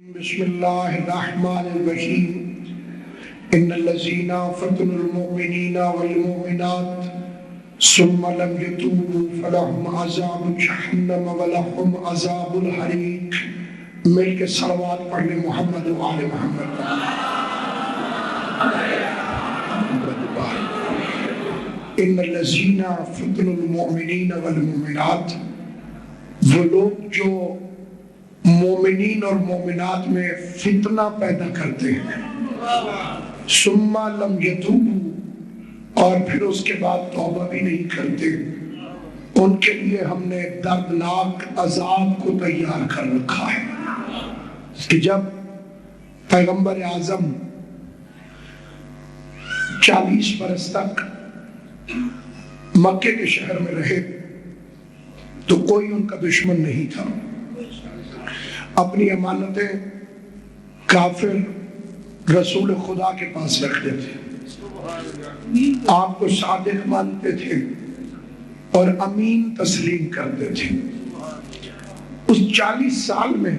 بسم اللہ الرحمن الرحیم ان الذین فتنوا المؤمنین والمؤمنات ثم لم يتوبوا فلهم عذاب جہنم ولهم عذاب الحریق۔ مل کے صلوات پڑھ لیں محمد و آل محمد۔ ان الذین فتنوا المؤمنین والمؤمنات، وہ لوگ جو مومنین اور مومنات میں فتنہ پیدا کرتے ہیں، ثم لم یتوبوا، اور پھر اس کے بعد توبہ بھی نہیں کرتے، ان کے لیے ہم نے دردناک عذاب کو تیار کر رکھا ہے۔ کہ جب پیغمبر اعظم 40 برس تک مکے کے شہر میں رہے تو کوئی ان کا دشمن نہیں تھا۔ اپنی امانتیں کافر رسول خدا کے پاس رکھتے تھے، آپ کو صادق مانتے تھے اور امین تسلیم کرتے تھے۔ اس 40 سال میں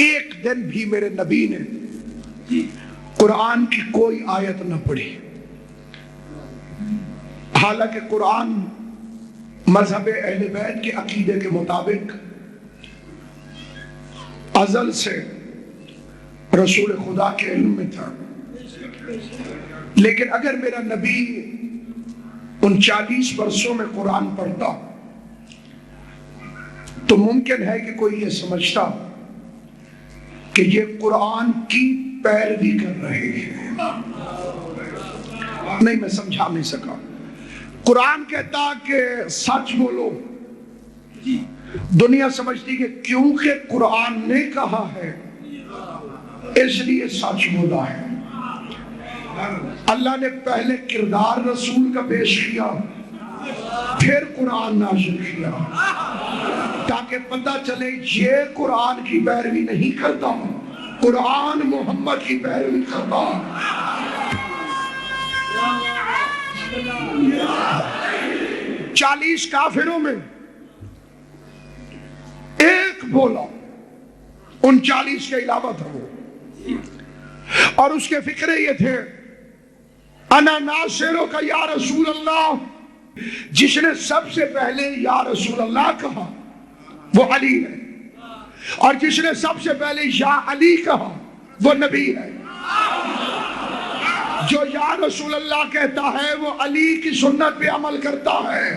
ایک دن بھی میرے نبی نے قرآن کی کوئی آیت نہ پڑھی، حالانکہ قرآن مذہب اہل بیت کے عقیدے کے مطابق ازل سے رسول خدا کے علم میں تھا، لیکن اگر میرا نبی ان 40 برسوں میں قرآن پڑھتا تو ممکن ہے کہ کوئی یہ سمجھتا کہ یہ قرآن کی پیروی کر رہے ہیں۔ نہیں، میں سمجھا نہیں سکا۔ قرآن کہتا کہ سچ بولو، دنیا سمجھتی کہ کیونکہ قرآن نے کہا ہے اس لیے سچ بولا ہے۔ اللہ نے پہلے کردار رسول کا پیش کیا، پھر قرآن نازل کیا، تاکہ پتہ چلے یہ قرآن کی پیروی نہیں کرتا، قرآن محمد کی پیروی کرتا۔ 40 کافروں میں ایک بولا، ان 40 کے علاوہ تھا وہ، اور اس کے فکرے یہ تھے، انا ناصرو کا یا رسول اللہ۔ جس نے سب سے پہلے یا رسول اللہ کہا وہ علی ہے، اور جس نے سب سے پہلے یا علی کہا وہ نبی ہے۔ جو یا رسول اللہ کہتا ہے وہ علی کی سنت پہ عمل کرتا ہے،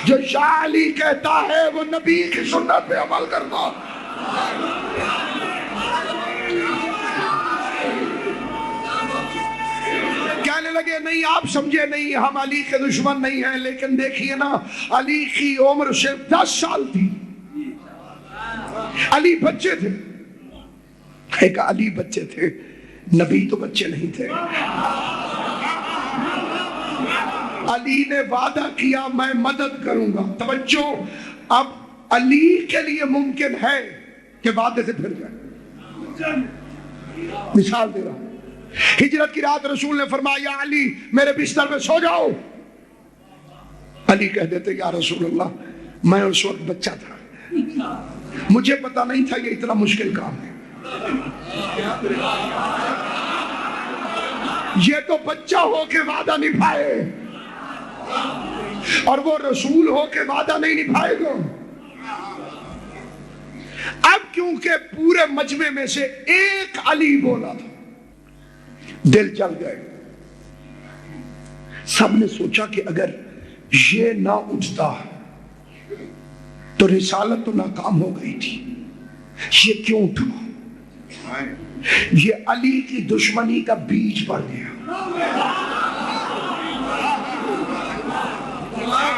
جو یا علی کہتا ہے وہ نبی کی سنت پہ عمل کرتا ہے۔ کہنے لگے نہیں، آپ سمجھے نہیں، ہم علی کے دشمن نہیں ہیں، لیکن دیکھیے نا، علی کی عمر صرف 10 سال تھی، علی بچے تھے۔ ایک علی بچے تھے، نبی تو بچے نہیں تھے۔ علی نے وعدہ کیا میں مدد کروں گا۔ توجہ، اب علی کے لیے ممکن ہے کہ وعدے سے پھر جائے۔ مثال دے رہا ہوں، ہجرت کی رات رسول نے فرمایا یا علی میرے بستر میں سو جاؤ۔ علی کہہ دیتے یا رسول اللہ میں اس وقت بچہ تھا، مجھے پتا نہیں تھا یہ اتنا مشکل کام ہے، یہ تو بچہ ہو کے وعدہ نبھائے اور وہ رسول ہو کے وعدہ نہیں نبھائے گا۔ اب کیونکہ پورے مجمع میں سے ایک علی بولا تھا، دل جل گئے۔ سب نے سوچا کہ اگر یہ نہ اٹھتا تو رسالت تو ناکام ہو گئی تھی، یہ کیوں اٹھا؟ یہ علی کی دشمنی کا بیج پڑ گیا۔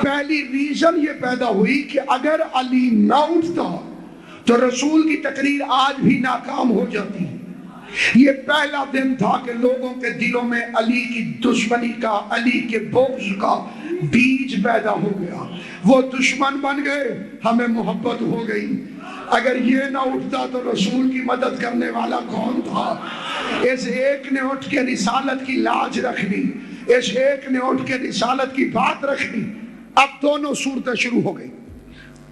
پہلی ریزن یہ پیدا ہوئی کہ اگر علی نہ اٹھتا تو رسول کی تقریر آج بھی ناکام ہو جاتی۔ یہ پہلا دن تھا کہ لوگوں کے دلوں میں علی کی دشمنی کا، علی کے بغض کا بیج پیدا ہو گیا، وہ دشمن بن گئے، ہمیں محبت ہو گئی۔ اگر یہ نہ اٹھتا تو رسول کی مدد کرنے والا کون تھا؟ اس ایک نے اٹھ کے رسالت کی لاج رکھنی، اس ایک نے اٹھ کے رسالت کی بات رکھنی۔ اب دونوں صورتیں شروع ہو گئی۔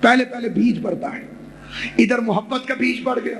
پہلے بیج پڑتا ہے، ادھر محبت کا بیج پڑ گیا،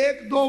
1, 2,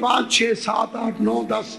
5, 6, 7, 8, 9, 10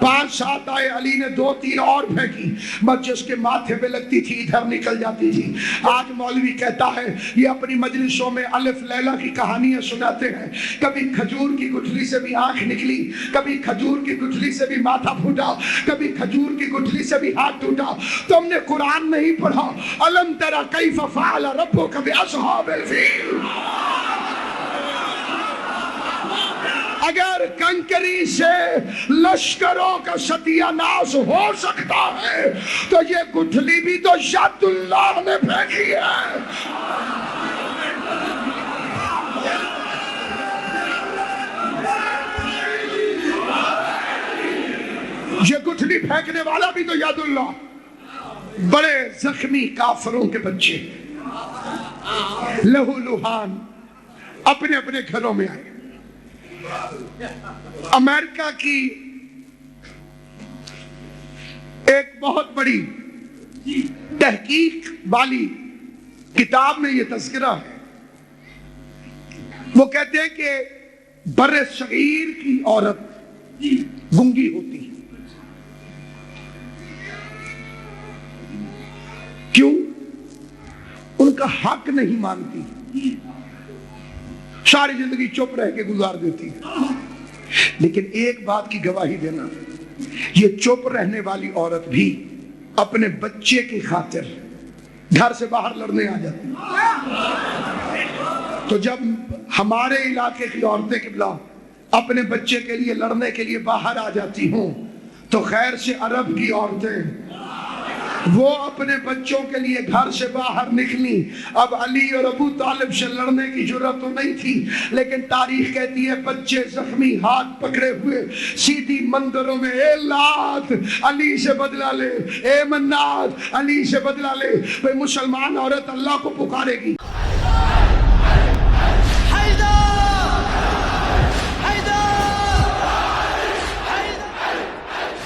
5-7 آئے، علی نے 2-3 اور پھینکی، بس جس کے ماتھے پہ لگتی تھی ادھر نکل جاتی تھی۔ آج مولوی کہتا ہے یہ اپنی مجلسوں میں الف لیلا کی کہانیاں سناتے ہیں، کبھی کھجور کی گٹھلی سے بھی آنکھ نکلی، کبھی کھجور کی گٹھلی سے بھی ماتھا پھوٹا، کبھی کھجور کی گٹھلی سے بھی ہاتھ ٹوٹا۔ تم نے قرآن نہیں پڑھا؟ الم تری کیف فعل ربک باصحاب الفیل۔ اگر کنکری سے لشکروں کا ستیہ ناش ہو سکتا ہے تو یہ گٹھلی بھی تو ید اللہ نے پھینکی ہے۔ یہ گٹھلی پھینکنے والا بھی تو ید اللہ۔ بڑے زخمی کافروں کے بچے لہو لہان اپنے اپنے گھروں میں آئے۔ امریکہ کی ایک بہت بڑی تحقیق والی کتاب میں یہ تذکرہ ہے، وہ کہتے ہیں کہ بر صغیر کی عورت گنگی ہوتی ہے۔ کیوں؟ ان کا حق نہیں مانتی، ساری زندگی چپ رہ کے گزار دیتی ہے۔ لیکن ایک بات کی گواہی دینا، یہ چپ رہنے والی عورت بھی اپنے بچے کی خاطر گھر سے باہر لڑنے آ جاتی ہے۔ تو جب ہمارے علاقے کی عورتیں قبلہ اپنے بچے کے لیے لڑنے کے لیے باہر آ جاتی ہوں تو خیر سے عرب کی عورتیں وہ اپنے بچوں کے لیے گھر سے باہر نکلی۔ اب علی اور ابو طالب سے لڑنے کی جرات تو نہیں تھی، لیکن تاریخ کہتی ہے بچے زخمی ہاتھ پکڑے ہوئے سیدھی مندروں میں، اے لات علی سے بدلہ لے، اے منات علی سے بدلہ لے۔ بھئی مسلمان عورت اللہ کو پکارے گی۔